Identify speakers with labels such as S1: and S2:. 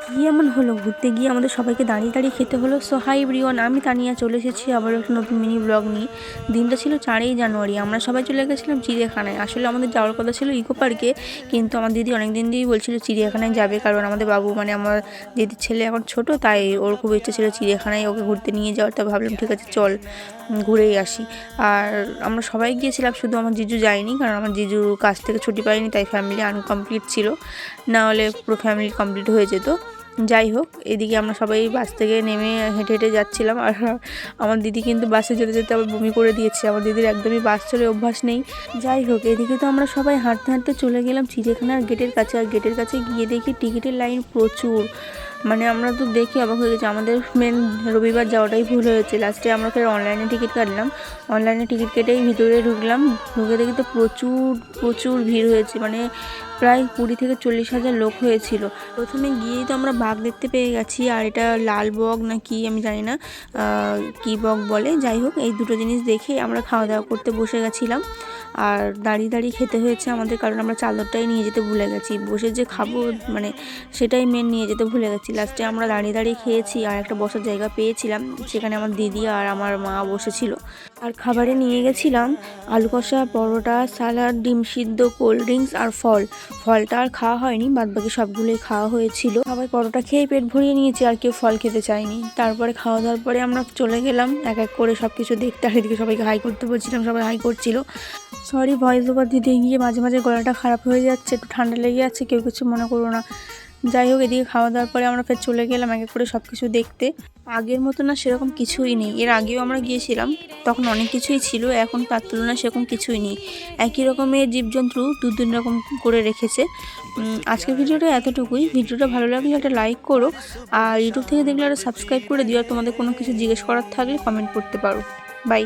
S1: কি এমন হলো, ঘুরতে গিয়ে আমাদের সবাইকে দাঁড়িয়ে দাঁড়িয়ে খেতে হলো। সো হাই এভরিওয়ান, আমি তানিয়া চলে এসেছি আবার একটা নতুন মিনি ব্লগ নিয়ে। দিনটা ছিল 4ই জানুয়ারি, আমরা সবাই চলে গেছিলাম চিড়িয়াখানায়। আসলে আমাদের যাওয়ার কথা ছিল ইকো পার্কে, কিন্তু আমার দিদি অনেক দিন দিয়েই বলছিল চিড়িয়াখানায় যাবে, কারণ আমাদের বাবু মানে আমার দিদির ছেলে এখন ছোট, তাই ওর খুব ইচ্ছে ছিল চিড়িয়াখানায় ওকে ঘুরতে নিয়ে যাওয়ার। তা ভাবলাম ঠিক আছে চল ঘুরেই আসি। আর আমরা সবাই গিয়েছিলাম, শুধু আমার জিজু যায়নি, কারণ আমার জিজু কাজ থেকে ছুটি পায়নি, তাই ফ্যামিলি আনকমপ্লিট ছিল, না হলে পুরো ফ্যামিলি কমপ্লিট হয়ে যেত। যাই হোক, এদিকে আমরা সবাই বাস থেকে নেমে হেঁটে হেঁটে যাচ্ছিলাম। আর আমার দিদি কিন্তু বাসে যেতে যেতে আবার বমি করে দিয়েছে। আমার দিদির একদমই বাস চড়ে অভ্যাস নেই। যাই হোক, এদিকে তো আমরা সবাই হাঁটতে হাঁটতে চলে গেলাম চিড়িয়াখানার গেটের কাছে। আর গেটের কাছে গিয়ে দেখি টিকিটের লাইন প্রচুর, মানে আমরা তো দেখি অবাক হয়ে গেছি। আমাদের মেন রবিবার যাওয়াটাই ভুল হয়েছে। লাস্টে আমরা ফের অনলাইনে টিকিট কাটলাম, অনলাইনে টিকিট কেটেই ভিতরে ঢুকলাম। ঢুকে দেখি তো প্রচুর প্রচুর ভিড় হয়েছে, মানে প্রায় 20 থেকে 40 হাজার লোক হয়েছিল। প্রথমে গিয়েই তো আমরা বাঘ দেখতে পেয়ে গেছি, আর এটা লাল বক না কি আমি জানি না কী বক বলে। যাই হোক, এই দুটো জিনিস দেখে আমরা খাওয়া দাওয়া করতে বসে গেছিলাম। আর দাঁড়িয়ে দাঁড়িয়ে খেতে হয়েছে আমাদের, কারণ আমরা চাদরটাই নিয়ে যেতে ভুলে গেছি। বসে যে খাবো মানে সেটাই মেন নিয়ে যেতে ভুলে গেছি। লাস্টে আমরা দাঁড়িয়ে দাঁড়িয়ে খেয়েছি, আর একটা বসার জায়গা পেয়েছিলাম, সেখানে আমার দিদি আর আমার মা বসেছিল। আর খাবারে নিয়ে গেছিলাম আলু কষা, পরোটা, সালাড, ডিম সিদ্ধ, কোল্ড ড্রিঙ্কস আর ফলটা আর খাওয়া হয়নি, বাদবাকি সবগুলোই খাওয়া হয়েছিল। সবাই পরোটা খেয়ে পেট ভরিয়ে নিয়েছি, আর কেউ ফল খেতে চায়নি। তারপরে খাওয়া দাওয়ার পরে আমরা চলে গেলাম এক এক করে সব কিছু দেখতে। আর এদিকে সবাইকে হাই করতে বলছিলাম, সবাই হাই করছিল। সরি, ভয়েস ওভার দিতে গিয়ে মাঝে মাঝে গলাটা খারাপ হয়ে যাচ্ছে, একটু ঠান্ডা লেগে যাচ্ছে, কেউ কিছু মনে করো না। যাই হোক, এদিকে খাওয়া দাওয়ার পরে আমরা ফের চলে গেলাম এক এক করে সব কিছু দেখতে। আগের মতো না সেরকম কিছুই নেই, এর আগেও আমরা গিয়েছিলাম তখন অনেক কিছুই ছিল, এখন তার তুলনায় সেরকম কিছুই নেই। একই রকমের জীবজন্তু দু তিন রকম করে রেখেছে। আজকের ভিডিওটা এতটুকুই। ভিডিওটা ভালো লাগলে একটা লাইক করো, আর ইউটিউব থেকে দেখলে একটা সাবস্ক্রাইব করে দিও। আর তোমাদের কোনো কিছু জিজ্ঞেস করার থাকলে কমেন্ট করতে পারো। বাই।